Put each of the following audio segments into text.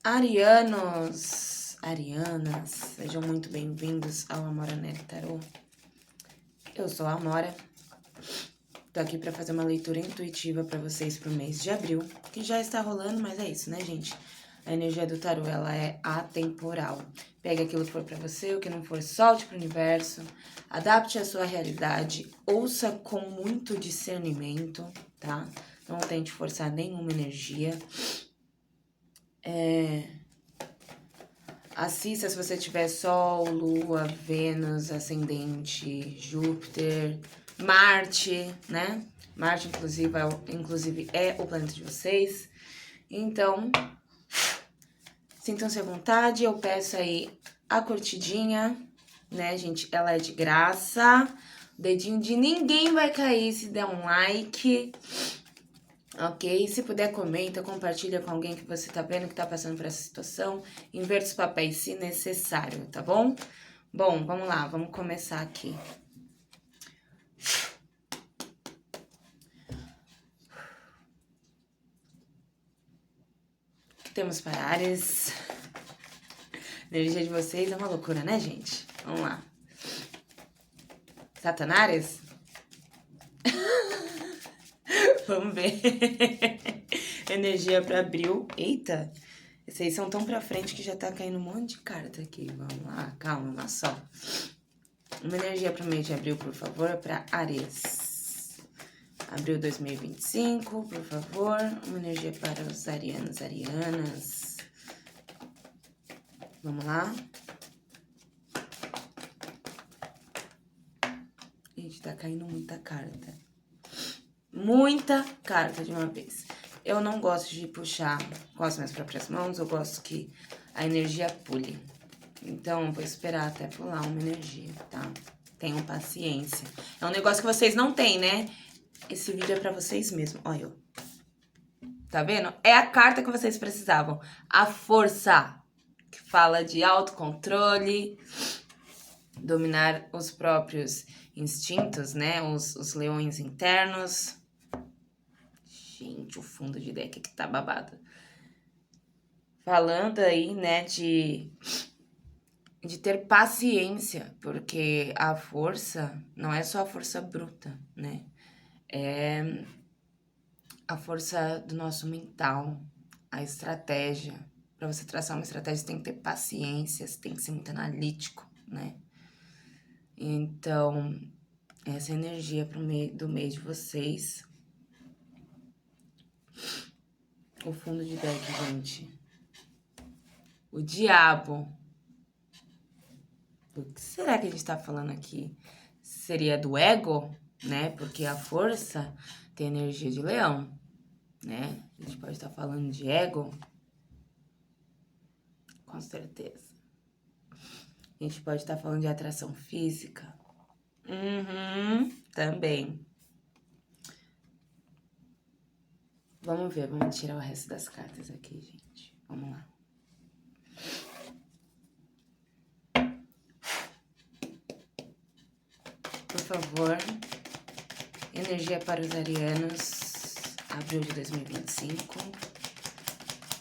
Arianos, arianas, sejam muito bem-vindos ao Amora Nery Tarô. Eu sou a Amora, tô aqui para fazer uma leitura intuitiva para vocês pro mês de abril, que já está rolando, mas é isso, né, gente? A energia do tarô, ela é atemporal. Pegue aquilo que for para você, o que não for, solte pro universo, adapte a sua realidade, ouça com muito discernimento, tá? Não tente forçar nenhuma energia. Assista se você tiver Sol, Lua, Vênus, Ascendente, Júpiter, Marte, né? Marte, inclusive, é o planeta de vocês. Então, sintam-se à vontade. Eu peço aí a curtidinha, né, gente? Ela é de graça. O dedinho de ninguém vai cair se der um like. Ok? Se puder, comenta, compartilha com alguém que você tá vendo que tá passando por essa situação. Inverta os papéis se necessário, tá bom? Bom, vamos lá, vamos começar aqui. O que temos para Áries? A energia de vocês é uma loucura, né, gente? Vamos lá. Satanás? Vamos ver. Energia para abril. Eita! Vocês são tão pra frente que já tá caindo um monte de carta aqui. Vamos lá, calma, uma só. Uma energia pro mês de abril, por favor, para Áries. Abril 2025, por favor. Uma energia para os arianos, arianas. Vamos lá. Gente, tá caindo muita carta. Muita carta de uma vez. Eu não gosto de puxar com as minhas próprias mãos, eu gosto que a energia pule. Então, eu vou esperar até pular uma energia, tá? Tenham paciência. É um negócio que vocês não têm, né? Esse vídeo é pra vocês mesmos. Olha eu. Tá vendo? É a carta que vocês precisavam. A força, que fala de autocontrole, dominar os próprios instintos, né? Os leões internos. Gente, o fundo de deck que tá babado. Falando aí, né, de ter paciência, porque a força não é só a força bruta, né? É a força do nosso mental, a estratégia. Para você traçar uma estratégia, você tem que ter paciência, você tem que ser muito analítico, né? Então, essa energia do mês de vocês. O fundo de deck, gente. O diabo. O que será que a gente tá falando aqui? Seria do ego, né? Porque a força tem energia de leão, né? A gente pode estar falando de ego. Com certeza. A gente pode estar falando de atração física. Também. Vamos ver, vamos tirar o resto das cartas aqui, gente. Vamos lá. Por favor, energia para os arianos, abril de 2025.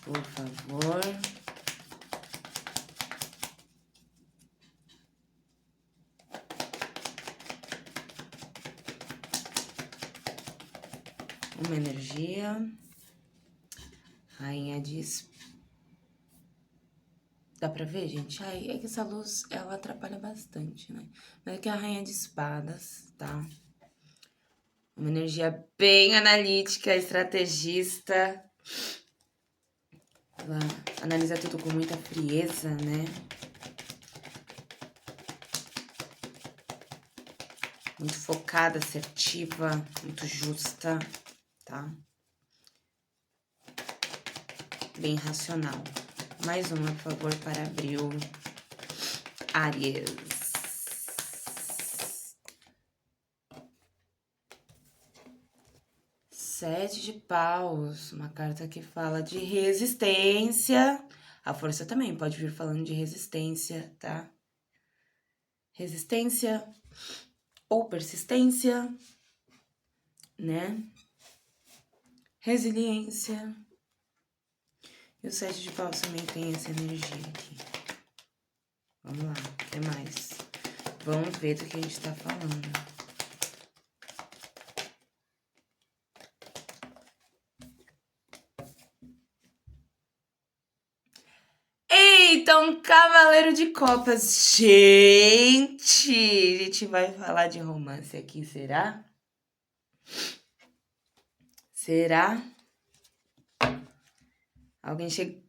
Por favor. Uma energia. Rainha de... Dá pra ver, gente? Ai, é que essa luz, ela atrapalha bastante, né? Mas aqui é a rainha de espadas, tá? Uma energia bem analítica, estrategista. Ela analisa tudo com muita frieza, né? Muito focada, assertiva, muito justa, tá? Bem racional. Mais uma, por favor, para abril. Áries. Sete de paus, uma carta que fala de resistência. A força também pode vir falando de resistência, tá? Resistência ou persistência, né? Resiliência. E o 7 de paus também tem essa energia aqui. Vamos lá, o que mais? Vamos ver do que a gente tá falando. Eita, um cavaleiro de copas. Gente, a gente vai falar de romance aqui, será? Será? Alguém chega...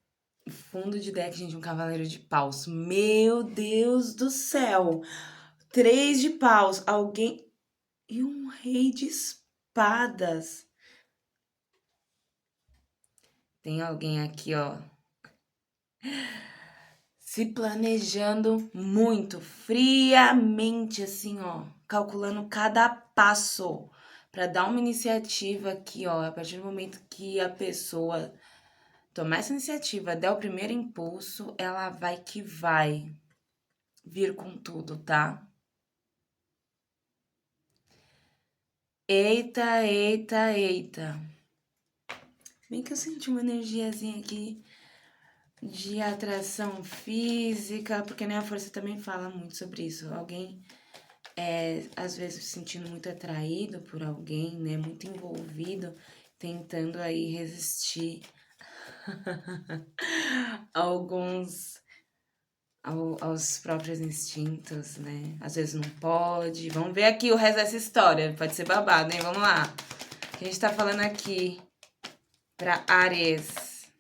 Fundo de deck, gente, um cavaleiro de paus. Meu Deus do céu. 3 de paus. Alguém... E um rei de espadas. Tem alguém aqui, ó. Se planejando muito, friamente, assim, ó. Calculando cada passo. Pra dar uma iniciativa aqui, ó. A partir do momento que a pessoa tomar essa iniciativa, der o primeiro impulso, ela vai que vai vir com tudo, tá? Eita, eita, eita. Bem que eu senti uma energiazinha aqui de atração física, porque né, a força também fala muito sobre isso. Alguém às vezes se sentindo muito atraído por alguém, né, muito envolvido, tentando aí resistir alguns aos próprios instintos, né? Às vezes não pode. Vamos ver aqui o resto dessa história. Pode ser babado, hein? Vamos lá. O que a gente tá falando aqui pra Áries?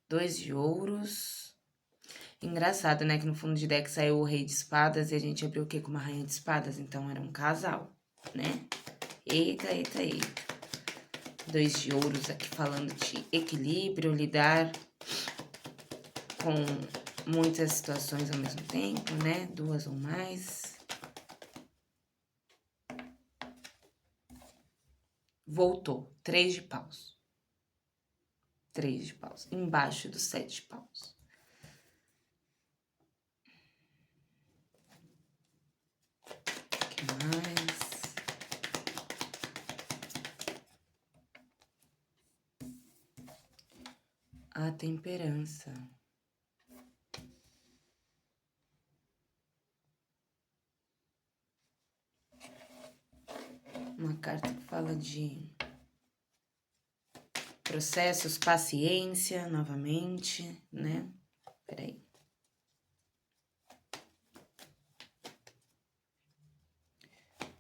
2 de ouros. Engraçado, né? Que no fundo de deck saiu o rei de espadas e a gente abriu o quê? Com uma rainha de espadas. Então era um casal, né? Eita, eita, eita. 2 de ouros aqui falando de equilíbrio, lidar com muitas situações ao mesmo tempo, né? 2 ou mais. Voltou. 3 de paus. 3 de paus. Embaixo do 7 de paus. O que mais? A temperança. Uma carta que fala de processos, paciência, novamente, né? Peraí.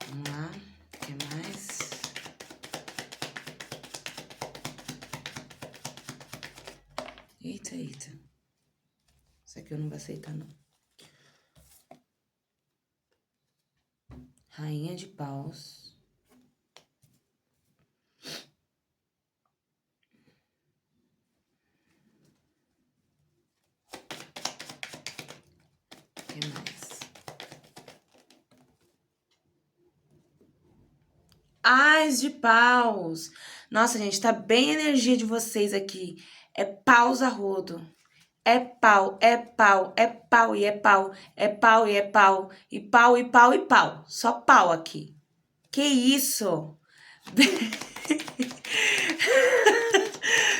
Vamos lá. O que mais? Eita, eita. Isso aqui eu não vou aceitar, não. Rainha de paus. O que mais? Ás de paus. Nossa, gente, tá bem a energia de vocês aqui. É paus a rodo. É pau, é pau, é pau e é pau, é pau e é pau, e pau e pau e pau. Só pau aqui. Que isso?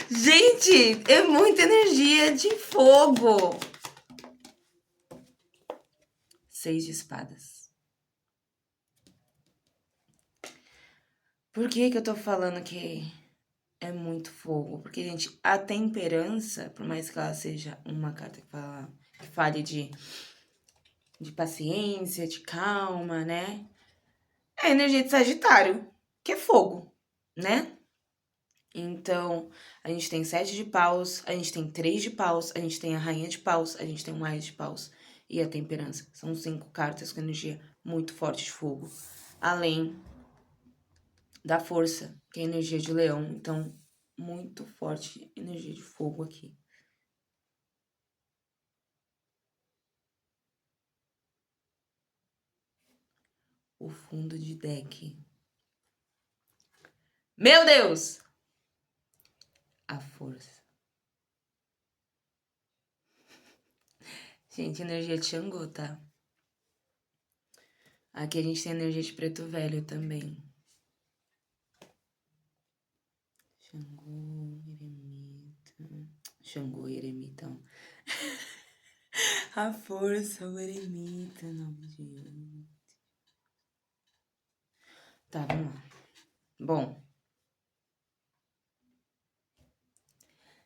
Gente, é muita energia de fogo. 6 de espadas. Por que eu tô falando que é muito fogo? Porque, gente, a temperança, por mais que ela seja uma carta que fale de paciência, de calma, né? É a energia de Sagitário, que é fogo, né? Então, a gente tem 7 de paus, a gente tem 3 de paus, a gente tem a rainha de paus, a gente tem o ás de paus e a temperança. São 5 cartas com energia muito forte de fogo. Além da força, que é a energia de leão. Então, muito forte energia de fogo aqui. O fundo de deck. Meu Deus! A força. Gente, energia de Xangô, tá? Aqui a gente tem energia de preto velho também. Xangô. Xangô, eremita. A força, o eremita, nome de... Tá, vamos lá. Bom.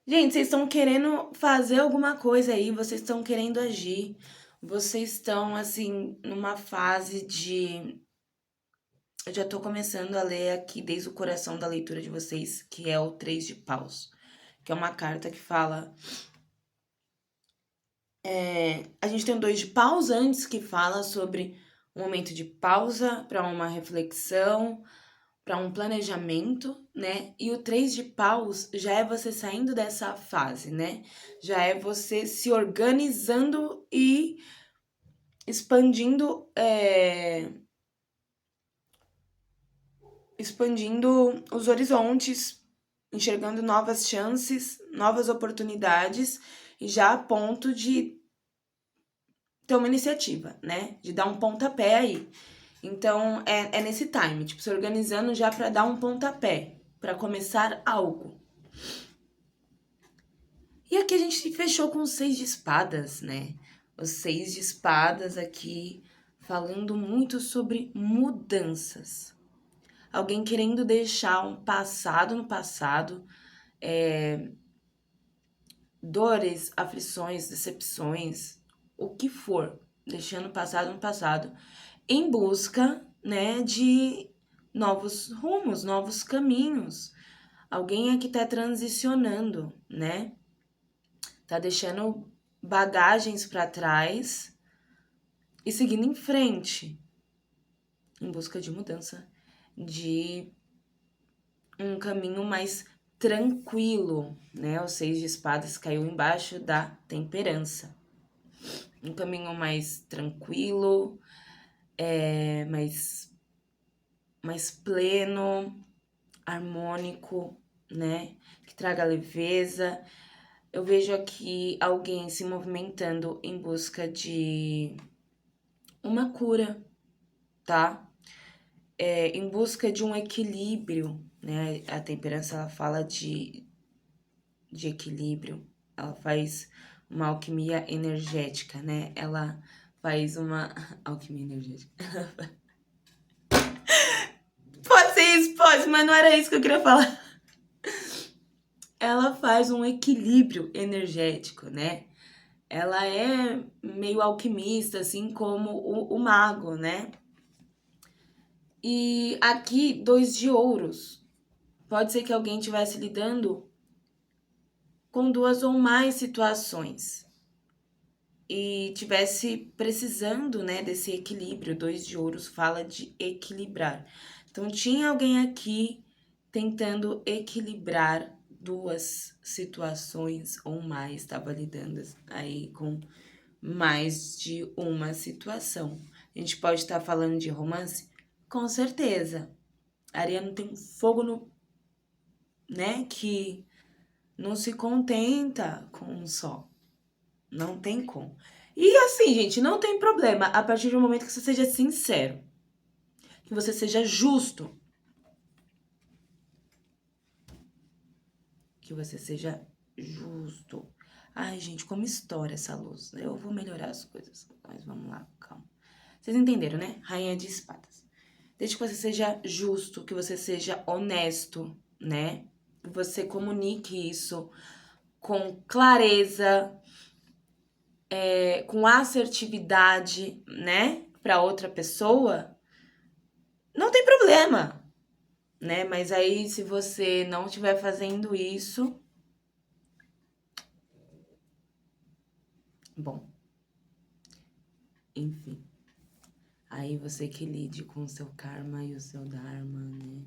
Gente, vocês estão querendo fazer alguma coisa aí, vocês estão querendo agir. Vocês estão, assim, numa fase de... Eu já tô começando a ler aqui desde o coração da leitura de vocês, que é o 3 de paus. Que é uma carta que fala... a gente tem o 2 de paus antes, que fala sobre um momento de pausa para uma reflexão, para um planejamento, né? E o 3 de paus já é você saindo dessa fase, né? Já é você se organizando e expandindo, expandindo os horizontes, enxergando novas chances, novas oportunidades, e já a ponto de ter uma iniciativa, né? De dar um pontapé aí. Então, é nesse time, tipo, se organizando já para dar um pontapé, para começar algo. E aqui a gente fechou com o 6 de espadas, né? Os 6 de espadas aqui falando muito sobre mudanças. Alguém querendo deixar um passado no passado, dores, aflições, decepções, o que for, deixando o passado no passado, em busca, né, de novos rumos, novos caminhos. Alguém aqui tá transicionando, né? Tá deixando bagagens para trás e seguindo em frente, em busca de mudança, de um caminho mais tranquilo, né? O 6 de espadas caiu embaixo da temperança. Um caminho mais tranquilo, mais pleno, harmônico, né? Que traga leveza. Eu vejo aqui alguém se movimentando em busca de uma cura, tá? Em busca de um equilíbrio, né? A temperança, ela fala de equilíbrio, ela faz uma alquimia energética, né? Ela faz uma alquimia energética. Pode ser isso, pode, mas não era isso que eu queria falar. Ela faz um equilíbrio energético, né? Ela é meio alquimista, assim como o mago, né? E aqui, 2 de ouros. Pode ser que alguém estivesse lidando com 2 ou mais situações e tivesse precisando, né, desse equilíbrio. 2 de ouros fala de equilibrar. Então, tinha alguém aqui tentando equilibrar 2 situações ou mais, estava lidando aí com mais de uma situação. A gente pode estar falando de romance? Com certeza. A Ariana tem um fogo no, né, que não se contenta com um só. Não tem como. E assim, gente, não tem problema a partir do momento que você seja sincero, que você seja justo, que você seja justo. Ai, gente, como estoura essa luz. Eu vou melhorar as coisas, mas vamos lá, calma. Vocês entenderam, né? Rainha de espadas. Desde que você seja justo, que você seja honesto, né? Que você comunique isso com clareza, com assertividade, né? Para outra pessoa, não tem problema, né? Mas aí, se você não estiver fazendo isso, bom, enfim. Aí você que lide com o seu karma e o seu dharma, né?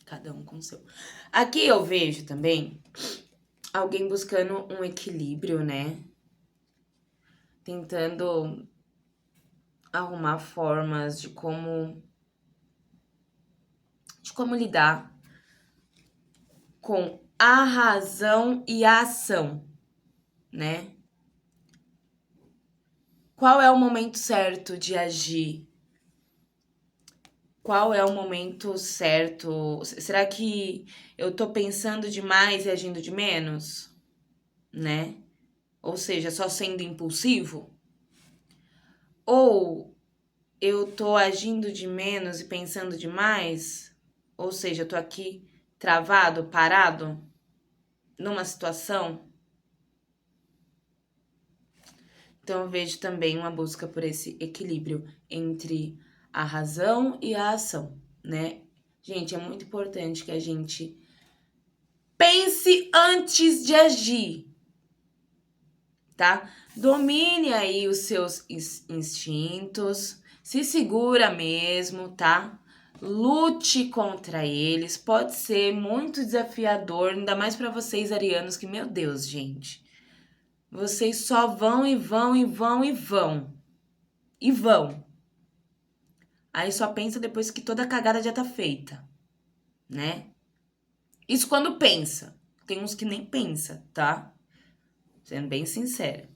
Cada um com o seu. Aqui eu vejo também alguém buscando um equilíbrio, né? Tentando arrumar formas de como lidar com a razão e a ação, né? Qual é o momento certo de agir? Qual é o momento certo? Será que eu tô pensando demais e agindo de menos? né? Ou seja, só sendo impulsivo? Ou eu tô agindo de menos e pensando demais? Ou seja, eu tô aqui travado, parado numa situação? Então eu vejo também uma busca por esse equilíbrio entre a razão e a ação, né? Gente, é muito importante que a gente pense antes de agir, tá? Domine aí os seus instintos, se segura mesmo, tá? Lute contra eles, pode ser muito desafiador, ainda mais para vocês arianos, que, meu Deus, gente, vocês só vão e vão e vão e vão. E vão. Aí só pensa depois que toda a cagada já tá feita, né? Isso quando pensa. Tem uns que nem pensa, tá? Sendo bem sincera.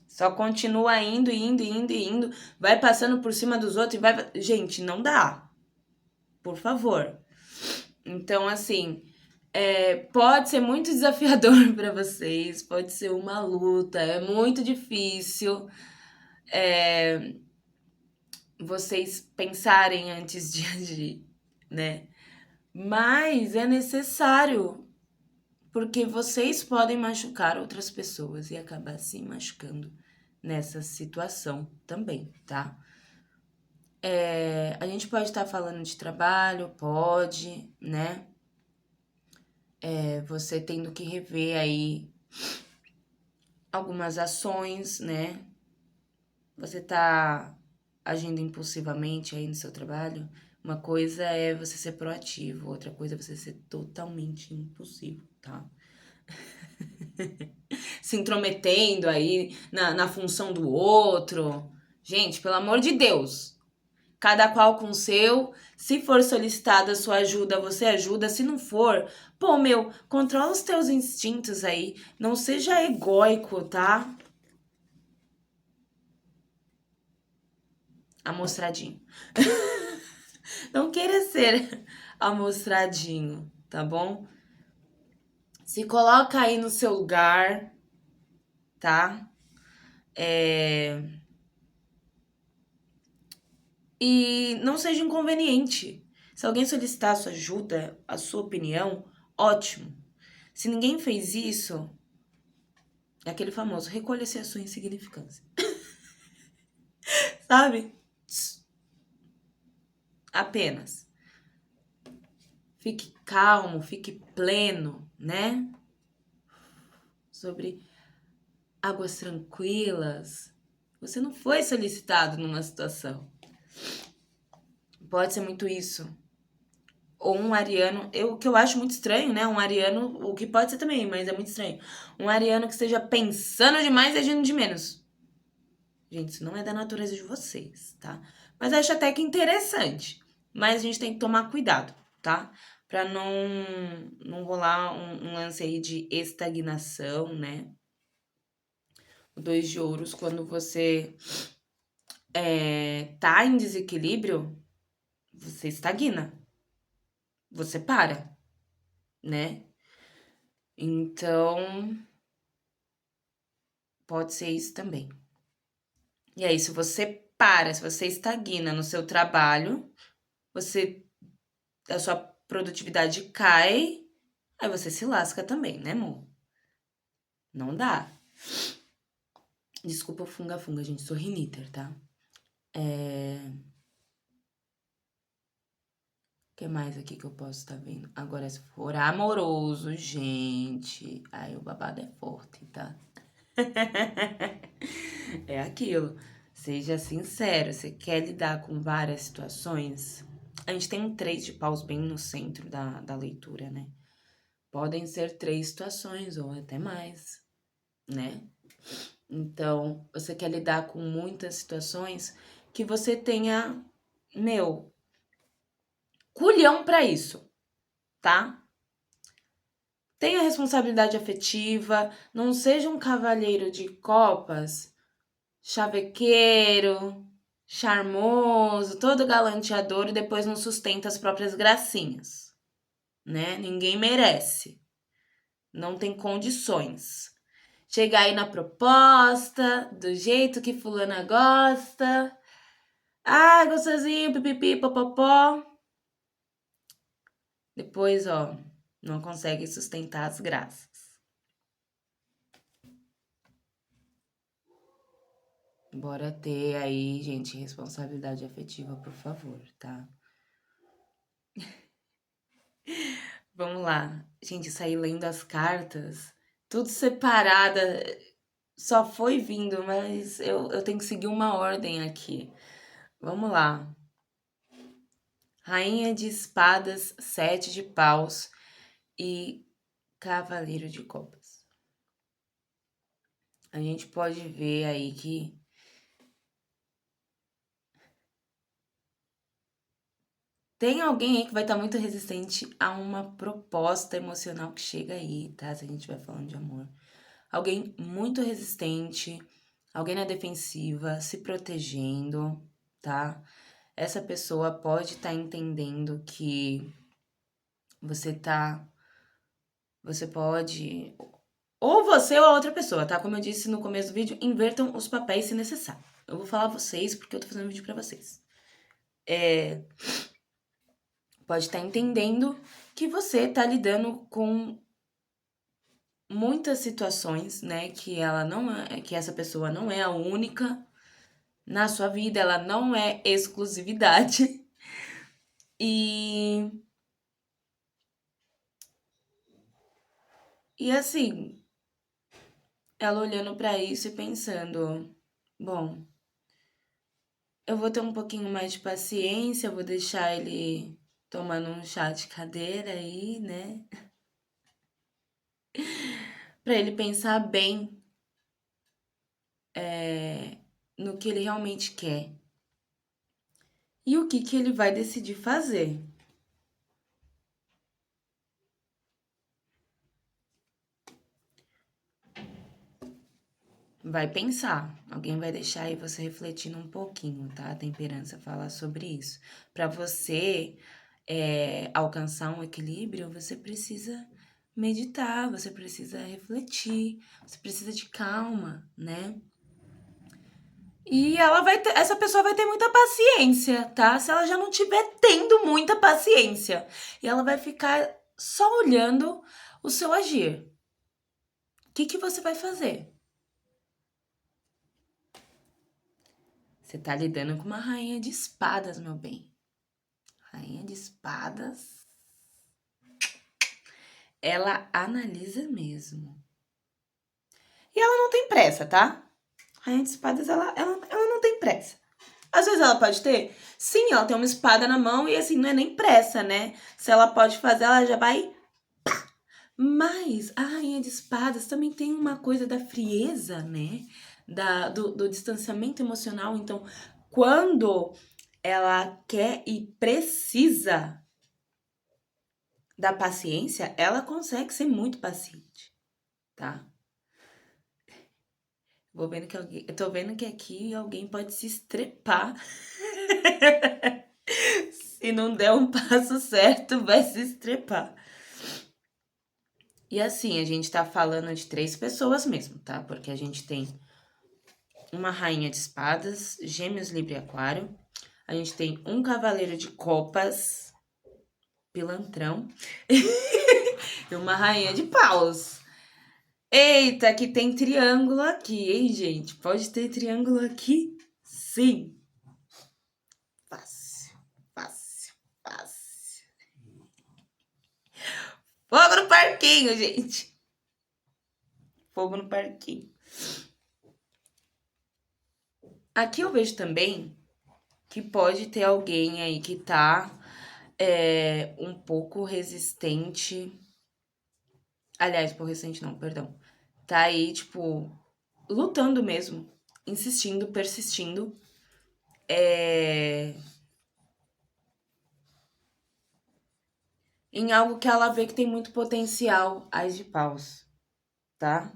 Só continua indo, indo, indo, indo. Vai passando por cima dos outros e vai... Gente, não dá. Por favor. Então, assim, pode ser muito desafiador para vocês. Pode ser uma luta. É muito difícil. Vocês pensarem antes de agir, né? Mas é necessário, porque vocês podem machucar outras pessoas e acabar se machucando nessa situação também, tá? A gente pode estar falando de trabalho, pode, né? Você tendo que rever aí algumas ações, né? Você tá agindo impulsivamente aí no seu trabalho. Uma coisa é você ser proativo, outra coisa é você ser totalmente impulsivo, tá? Se intrometendo aí na função do outro. Gente, pelo amor de Deus. Cada qual com o seu. Se for solicitada a sua ajuda, você ajuda. Se não for, pô, meu, controla os teus instintos aí. Não seja egóico, tá? Amostradinho. Não queira ser amostradinho, tá bom? Se coloca aí no seu lugar, tá? E não seja inconveniente. Se alguém solicitar a sua ajuda, a sua opinião, ótimo. Se ninguém fez isso, é aquele famoso, recolha-se a sua insignificância. Sabe? Apenas. Fique calmo, fique pleno, né? Sobre águas tranquilas. Você não foi solicitado numa situação. Pode ser muito isso. Ou um ariano, o que eu acho muito estranho, né? Um ariano, o que pode ser também, mas é muito estranho. Um ariano que esteja pensando demais e agindo de menos. Gente, isso não é da natureza de vocês, tá? Mas eu acho até que interessante. Mas a gente tem que tomar cuidado, tá? Pra não rolar um lance aí de estagnação, né? O 2 de ouros, quando você tá em desequilíbrio, você estagna. Você para, né? Então, pode ser isso também. E aí, se você para, se você estagna no seu trabalho, a sua produtividade cai, aí você se lasca também, né, amor? Não dá. Desculpa o funga-funga, gente, sou riniter, tá? O que mais aqui que eu posso estar vendo? Agora, se for amoroso, gente, aí o babado é forte, tá? É aquilo. Seja sincero, você quer lidar com várias situações? A gente tem um 3 de paus bem no centro da leitura, né? Podem ser 3 situações ou até mais, né? Então, você quer lidar com muitas situações que você tenha, meu, culhão pra isso, tá? Tenha responsabilidade afetiva, não seja um cavalheiro de copas, chavequeiro, charmoso, todo galanteador e depois não sustenta as próprias gracinhas, né? Ninguém merece. Não tem condições. chegar aí na proposta, do jeito que fulana gosta. Ah, gostosinho, pipipi, popopó. Depois, ó, não consegue sustentar as graças. Bora ter aí, gente, responsabilidade afetiva, por favor, tá? Vamos lá. Gente, saí lendo as cartas, tudo separada. Só foi vindo, mas eu tenho que seguir uma ordem aqui. Vamos lá. Rainha de espadas, 7 de paus e cavaleiro de copas. A gente pode ver aí que tem alguém aí que vai estar muito resistente a uma proposta emocional que chega aí, tá? Se a gente vai falando de amor. Alguém muito resistente, alguém na defensiva, se protegendo, tá? Essa pessoa pode estar entendendo que você pode, ou você ou a outra pessoa, tá? Como eu disse no começo do vídeo, invertam os papéis se necessário. Eu vou falar vocês porque eu tô fazendo vídeo pra vocês. Pode estar entendendo que você tá lidando com muitas situações, né? Que ela não é, que essa pessoa não é a única na sua vida, ela não é exclusividade. E assim, ela olhando pra isso e pensando, bom, eu vou ter um pouquinho mais de paciência, eu vou deixar ele tomando um chá de cadeira aí, né? Pra ele pensar bem no que ele realmente quer e o que ele vai decidir fazer. Vai pensar, alguém vai deixar aí você refletindo um pouquinho, tá? A temperança fala sobre isso. Para você alcançar um equilíbrio, você precisa meditar, você precisa refletir, você precisa de calma, né? E essa pessoa vai ter muita paciência, tá? Se ela já não tiver tendo muita paciência, e ela vai ficar só olhando o seu agir. O que você vai fazer? Você tá lidando com uma rainha de espadas, meu bem. Rainha de espadas. Ela analisa mesmo. E ela não tem pressa, tá? Rainha de espadas, ela não tem pressa. Às vezes ela pode ter? Sim, ela tem uma espada na mão e assim, não é nem pressa, né? Se ela pode fazer, ela já vai. Mas a rainha de espadas também tem uma coisa da frieza, né? Do distanciamento emocional. Então, quando ela quer e precisa da paciência, ela consegue ser muito paciente, tá? Eu tô vendo que aqui alguém pode se estrepar. Se não der um passo certo, vai se estrepar. E assim, a gente tá falando de 3 pessoas mesmo, tá? Porque a gente tem uma rainha de espadas, Gêmeos, Libra e Aquário. A gente tem um cavaleiro de copas, pilantrão, e uma rainha de paus. Eita, que tem triângulo aqui, hein, gente? Pode ter triângulo aqui? Sim. Fácil, fácil, fácil. Fogo no parquinho, gente. Fogo no parquinho. Aqui eu vejo também que pode ter alguém aí que tá um pouco resistente. Aliás, pouco resistente não, perdão. Tá aí, tipo, lutando mesmo, insistindo, persistindo. Em algo que ela vê que tem muito potencial, as de paus, tá?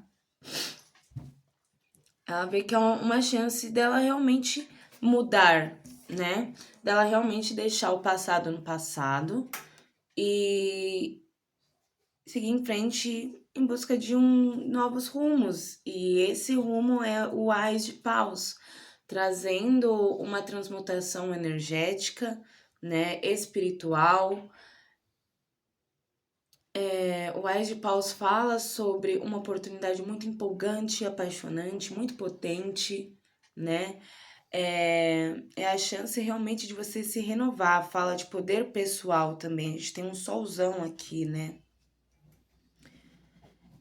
Ela vê que é uma chance dela realmente mudar, né? Dela realmente deixar o passado no passado e seguir em frente em busca de novos rumos. E esse rumo é o Ás de Paus, trazendo uma transmutação energética, né, espiritual. O Ás de Paus fala sobre uma oportunidade muito empolgante, apaixonante, muito potente, né? É a chance realmente de você se renovar. Fala de poder pessoal também. A gente tem um solzão aqui, né?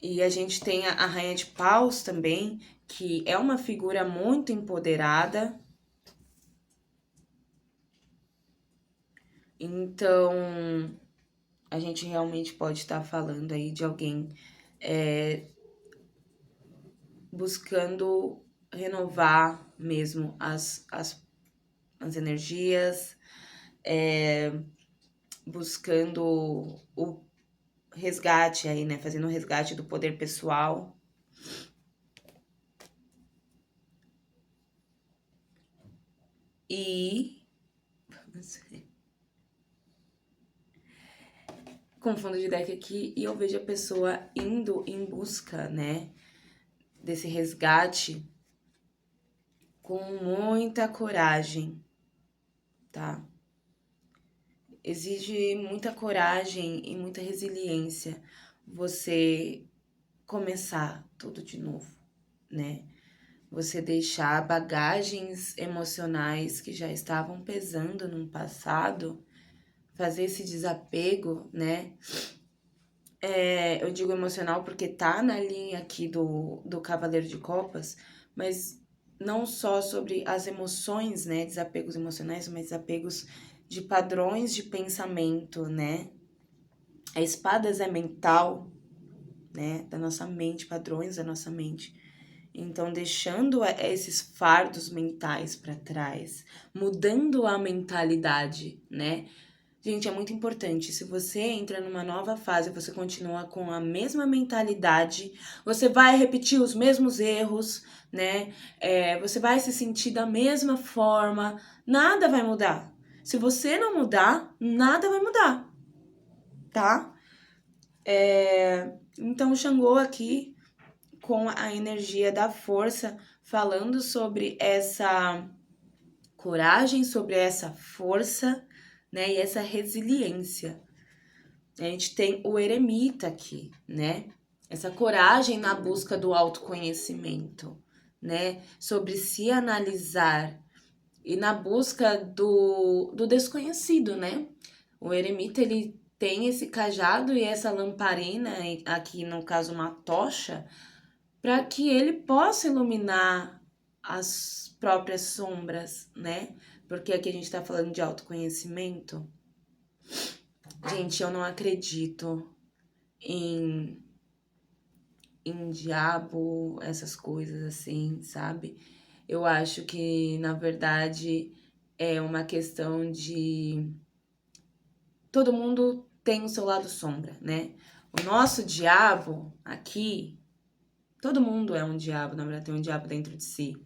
E a gente tem a Rainha de Paus também, que é uma figura muito empoderada. Então, a gente realmente pode estar falando aí de alguém buscando renovar mesmo as energias, buscando o resgate aí, né? Fazendo o resgate do poder pessoal. E. Com fundo de deck aqui, e eu vejo a pessoa indo em busca, né? Desse resgate com muita coragem, tá? Exige muita coragem e muita resiliência você começar tudo de novo, né? Você deixar bagagens emocionais que já estavam pesando no passado, fazer esse desapego, né? Eu digo emocional porque tá na linha aqui do Cavaleiro de Copas, mas não só sobre as emoções, né? Desapegos emocionais, mas desapegos de padrões de pensamento, né? A espadas é mental, né? Da nossa mente, padrões da nossa mente. Então, deixando esses fardos mentais para trás, mudando a mentalidade, né? Gente, é muito importante. Se você entra numa nova fase, você continua com a mesma mentalidade, você vai repetir os mesmos erros, né? Você vai se sentir da mesma forma, nada vai mudar. Se você não mudar, nada vai mudar, tá? Então, o Xangô aqui, com a energia da força, falando sobre essa coragem, sobre essa força, né? E essa resiliência. A gente tem o eremita aqui, né? Essa coragem na busca do autoconhecimento, né? Sobre se analisar e na busca do desconhecido, né? O eremita, ele tem esse cajado e essa lamparina, aqui no caso uma tocha, para que ele possa iluminar as próprias sombras, né? Porque aqui a gente tá falando de autoconhecimento. Gente, eu não acredito em, em diabo, essas coisas assim, sabe? Eu acho que, na verdade, é uma questão de. Todo mundo tem o seu lado sombra, né? O nosso diabo aqui, todo mundo é um diabo, na verdade, tem um diabo dentro de si.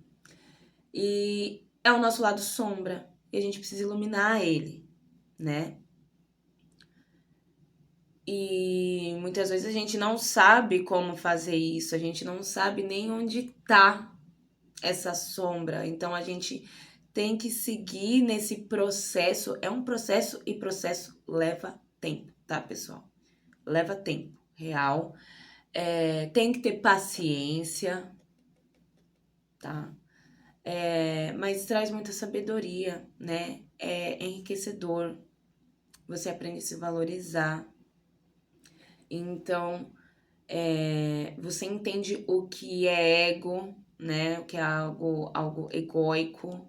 E é o nosso lado sombra, e a gente precisa iluminar ele, né? E muitas vezes a gente não sabe como fazer isso, a gente não sabe nem onde tá essa sombra. Então a gente tem que seguir nesse processo. É um processo e processo leva tempo, tá, pessoal? Leva tempo, real. Tem que ter paciência, tá? Mas traz muita sabedoria, né? É enriquecedor. Você aprende a se valorizar. Então, você entende o que é ego, né? O que é algo egóico.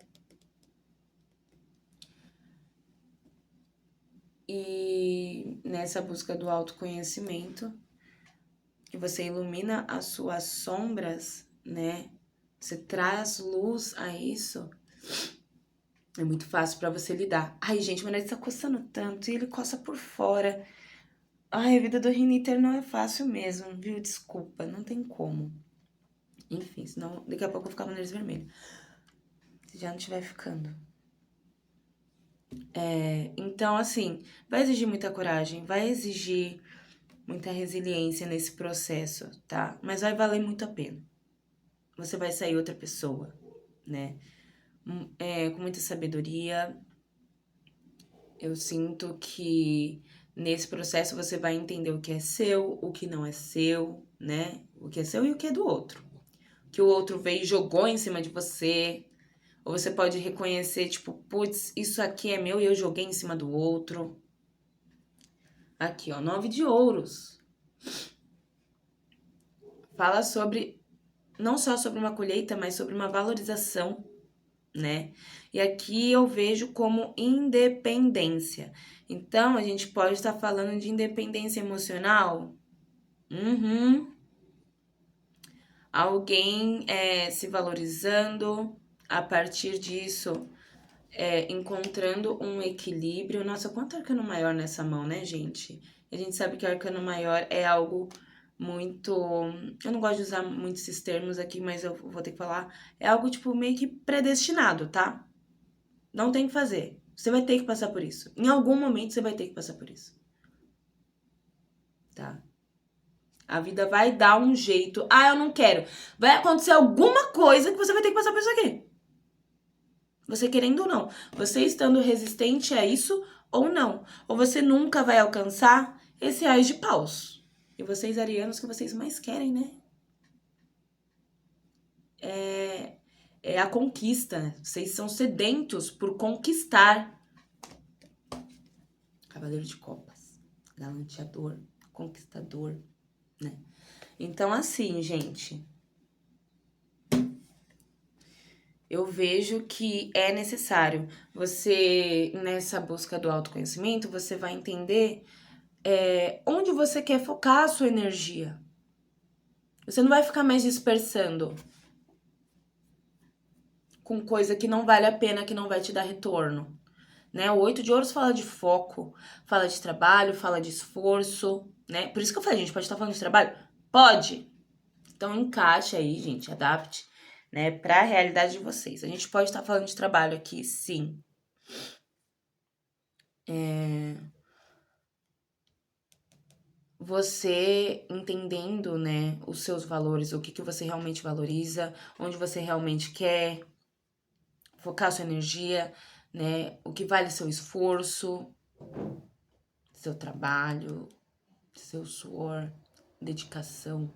E nessa busca do autoconhecimento, que você ilumina as suas sombras, né? Você traz luz a isso. É muito fácil pra você lidar. Ai, gente, meu nariz tá coçando tanto e ele coça por fora. Ai, a vida do riniter não é fácil mesmo, viu? Desculpa, não tem como. Enfim, senão daqui a pouco eu vou ficar com o nariz vermelho. Se já não estiver ficando. Então, assim, vai exigir muita coragem, vai exigir muita resiliência nesse processo, tá? Mas vai valer muito a pena. Você vai sair outra pessoa, né? Com muita sabedoria. Eu sinto que nesse processo você vai entender o que é seu, o que não é seu, né? O que é seu e o que é do outro. O que o outro veio e jogou em cima de você. Ou você pode reconhecer, tipo, putz, isso aqui é meu e eu joguei em cima do outro. Aqui, ó, 9 de ouros. Fala sobre, não só sobre uma colheita, mas sobre uma valorização, né? E aqui eu vejo como independência. Então, a gente pode estar falando de independência emocional. Alguém se valorizando, a partir disso, encontrando um equilíbrio. Nossa, quanto arcano maior nessa mão, né, gente? A gente sabe que o arcano maior é algo muito... Eu não gosto de usar muitos esses termos aqui, mas eu vou ter que falar. É algo, tipo, meio que predestinado, tá? Não tem que fazer. Você vai ter que passar por isso. Em algum momento você vai ter que passar por isso. Tá? A vida vai dar um jeito. Ah, eu não quero. Vai acontecer alguma coisa que você vai ter que passar por isso aqui. Você querendo ou não. Você estando resistente a isso ou não. Ou você nunca vai alcançar esse Ás de Paus. E vocês, arianos, que vocês mais querem, né? É a conquista. Vocês são sedentos por conquistar. Cavaleiro de Copas. Galanteador. Conquistador, né? Então, assim, gente, eu vejo que é necessário você, nessa busca do autoconhecimento, você vai entender onde você quer focar a sua energia. Você não vai ficar mais dispersando com coisa que não vale a pena, que não vai te dar retorno, né? O 8 de ouros fala de foco, fala de trabalho, fala de esforço, né? Por isso que eu falei, a gente pode estar falando de trabalho? Pode! Então, encaixe aí, gente, adapte, né, para a realidade de vocês. A gente pode estar falando de trabalho aqui, sim. Você entendendo, né, os seus valores, o que você realmente valoriza, onde você realmente quer focar sua energia, né, o que vale seu esforço, seu trabalho, seu suor, dedicação.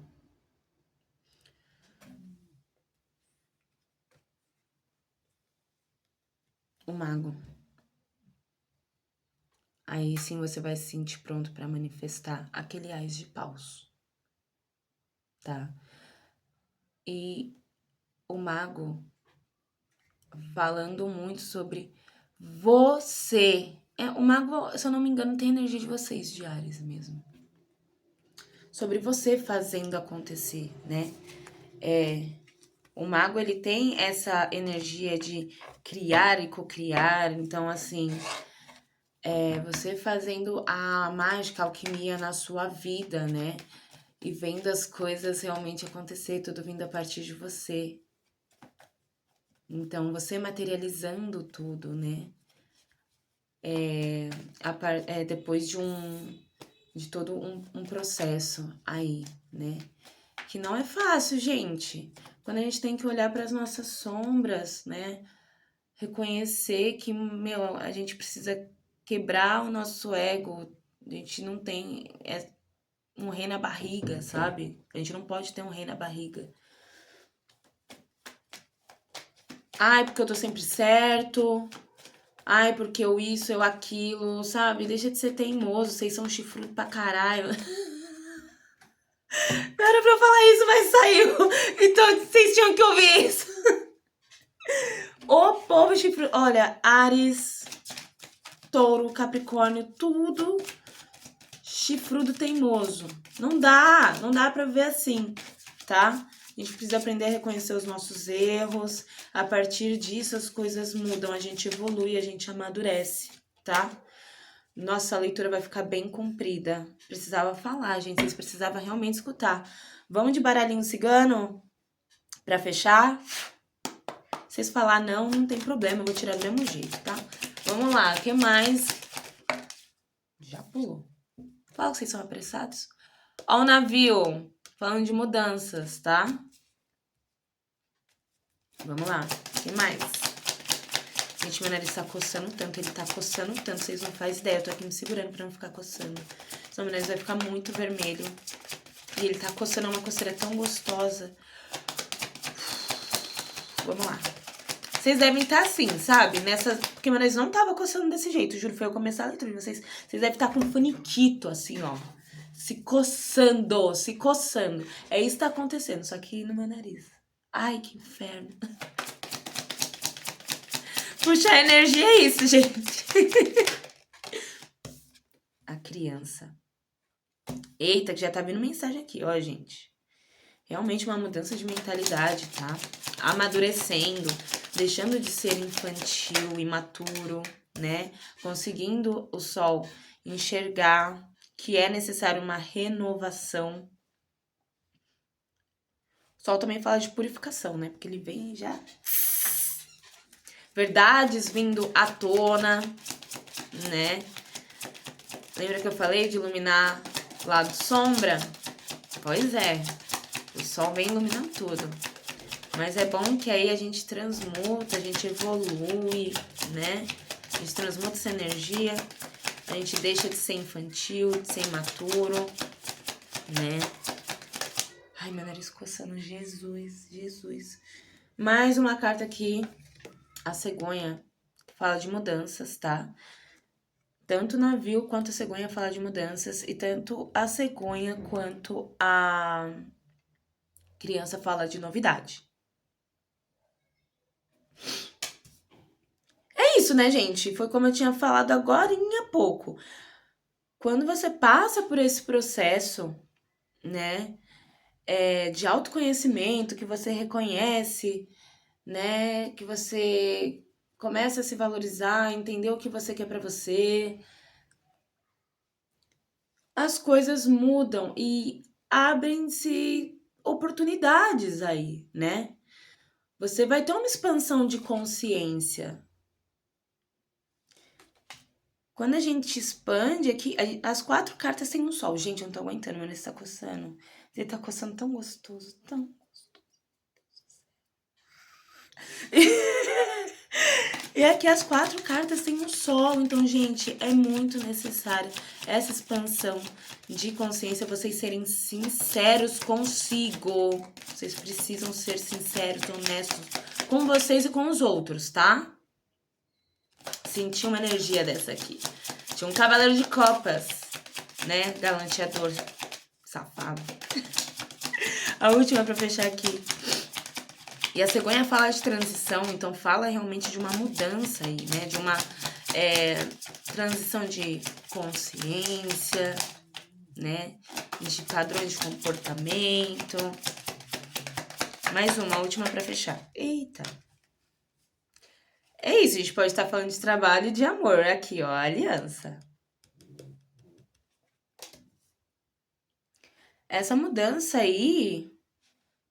O mago. Aí sim você vai se sentir pronto para manifestar aquele Ás de Paus, tá? E o mago falando muito sobre você. O mago, se eu não me engano, tem a energia de vocês, de Áries mesmo. Sobre você fazendo acontecer, né? O mago, ele tem essa energia de criar e cocriar. Então, assim, você fazendo a mágica, a alquimia na sua vida, né? E vendo as coisas realmente acontecer, tudo vindo a partir de você. Então, você materializando tudo, né? Depois de todo um processo aí, né? Que não é fácil, gente. Quando a gente tem que olhar para as nossas sombras, né? Reconhecer que, meu, a gente precisa quebrar o nosso ego. A gente não tem um rei na barriga, sabe? A gente não pode ter um rei na barriga. Ai, porque eu tô sempre certo. Ai, porque eu isso, eu aquilo, sabe? Deixa de ser teimoso, vocês são chifrudos pra caralho. Não era pra eu falar isso, mas saiu. Então vocês tinham que ouvir isso. O povo chifrudo. Olha, Áries, Touro, Capricórnio, tudo chifrudo teimoso. Não dá pra ver assim, tá? A gente precisa aprender a reconhecer os nossos erros. A partir disso, as coisas mudam, a gente evolui, a gente amadurece, tá? Nossa, a leitura vai ficar bem comprida. Precisava falar, gente. Vocês precisavam realmente escutar. Vamos de baralhinho cigano? Pra fechar? Vocês falar não tem problema. Eu vou tirar do mesmo jeito, tá? Vamos lá. O que mais? Já pulou. Fala que vocês são apressados. Ó o navio, falando de mudanças, tá? Vamos lá, tem mais. Gente, meu nariz tá coçando tanto, ele tá coçando tanto, vocês não fazem ideia. Eu tô aqui me segurando pra não ficar coçando. Senão meu nariz vai ficar muito vermelho. E ele tá coçando, é uma coceira tão gostosa. Vamos lá. Vocês devem estar assim, sabe? Porque meu nariz não tava coçando desse jeito, juro, foi eu começar a leitura de vocês. Vocês devem estar com um faniquito, assim, ó. Se coçando, se coçando. É isso que tá acontecendo, só que no meu nariz. Ai, que inferno. Puxar energia é isso, gente. A criança. Eita, que já tá vindo mensagem aqui, ó, gente. Realmente uma mudança de mentalidade, tá? Amadurecendo, deixando de ser infantil, imaturo, né? Conseguindo o sol enxergar que é necessário uma renovação. O sol também fala de purificação, né? Porque ele vem já... Verdades vindo à tona, né? Lembra que eu falei de iluminar lado sombra? Pois é, o sol vem iluminando tudo. Mas é bom que aí a gente transmuta, a gente evolui, né? A gente transmuta essa energia, a gente deixa de ser infantil, de ser imaturo, né? Ai, meu nariz coçando, Jesus, Jesus. Mais uma carta aqui, a cegonha, fala de mudanças, tá? Tanto o navio quanto a cegonha fala de mudanças, e tanto a cegonha quanto a criança fala de novidade. É isso, né, gente? Foi como eu tinha falado agora há pouco. Quando você passa por esse processo, né, de autoconhecimento, que você reconhece, né, que você começa a se valorizar, entender o que você quer pra você, as coisas mudam e abrem-se oportunidades aí, né? Você vai ter uma expansão de consciência. Quando a gente expande aqui, as 4 cartas têm um sol. Gente, eu não tô aguentando, meu nariz tá coçando. Ele tá coçando tão gostoso, tão gostoso. E aqui as 4 cartas têm um sol. Então, gente, é muito necessário essa expansão de consciência, vocês serem sinceros consigo. Vocês precisam ser sinceros, honestos com vocês e com os outros, tá? Senti uma energia dessa aqui. Tinha um cavaleiro de copas, né? Galanteador. Safado. A última pra fechar aqui. E a cegonha fala de transição, então fala realmente de uma mudança aí, né? De uma transição de consciência, né? De padrões de comportamento. Mais uma, a última pra fechar. Eita! É isso, a gente pode estar falando de trabalho e de amor. Aqui, ó, a aliança. Essa mudança aí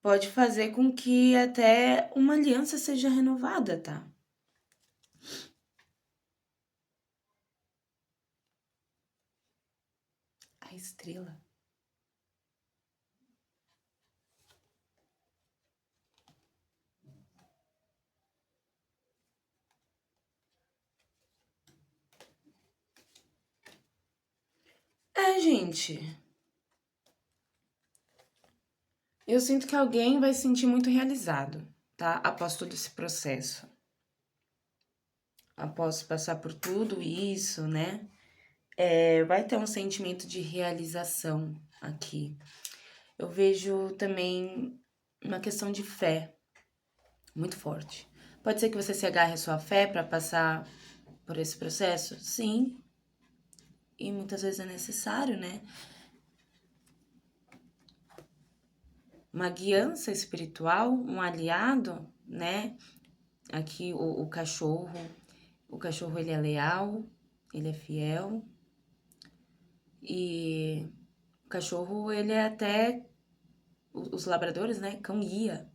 pode fazer com que até uma aliança seja renovada, tá? A estrela. Gente. Eu sinto que alguém vai se sentir muito realizado, tá? Após todo esse processo. Após passar por tudo isso, né? Vai ter um sentimento de realização aqui. Eu vejo também uma questão de fé muito forte. Pode ser que você se agarre à sua fé para passar por esse processo? Sim. E muitas vezes é necessário, né? Uma guiança espiritual, um aliado, né? Aqui o cachorro ele é leal, ele é fiel. E o cachorro, ele é até, os labradores, né? Cão guia.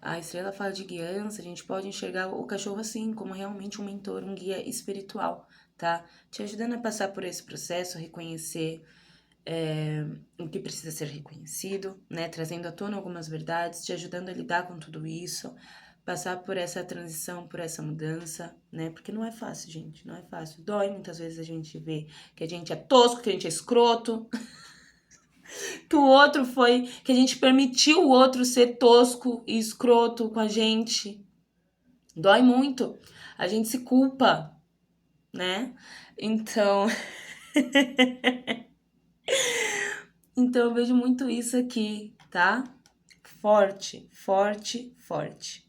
A estrela fala de guiança, a gente pode enxergar o cachorro assim, como realmente um mentor, um guia espiritual, tá? Te ajudando a passar por esse processo, reconhecer o que precisa ser reconhecido, né? Trazendo à tona algumas verdades, te ajudando a lidar com tudo isso, passar por essa transição, por essa mudança, né? Porque não é fácil, gente, não é fácil. Dói muitas vezes a gente ver que a gente é tosco, que a gente é escroto, que o outro foi, que a gente permitiu o outro ser tosco e escroto com a gente. Dói muito. A gente se culpa, né? Então, então eu vejo muito isso aqui, tá? Forte, forte, forte.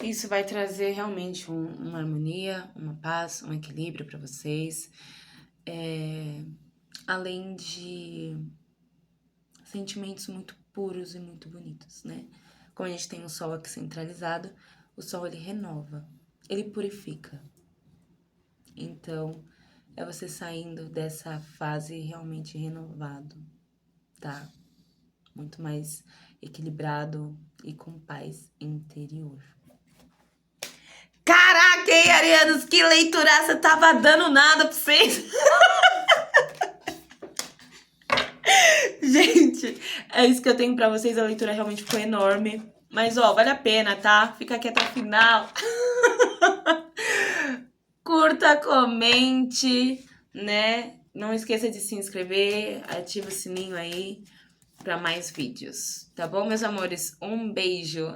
Isso vai trazer realmente uma harmonia, uma paz, um equilíbrio para vocês. Além de sentimentos muito puros e muito bonitos, né? Como a gente tem o sol aqui centralizado, o sol ele renova, ele purifica. Então, é você saindo dessa fase realmente renovado, tá? Muito mais equilibrado e com paz interior. Caraca, hein, arianos, que leituraça, tava dando nada pra vocês. Gente, é isso que eu tenho pra vocês, a leitura realmente ficou enorme. Mas, ó, vale a pena, tá? Fica aqui até o final. Curta, comente, né? Não esqueça de se inscrever, ativa o sininho aí pra mais vídeos, tá bom, meus amores? Um beijo!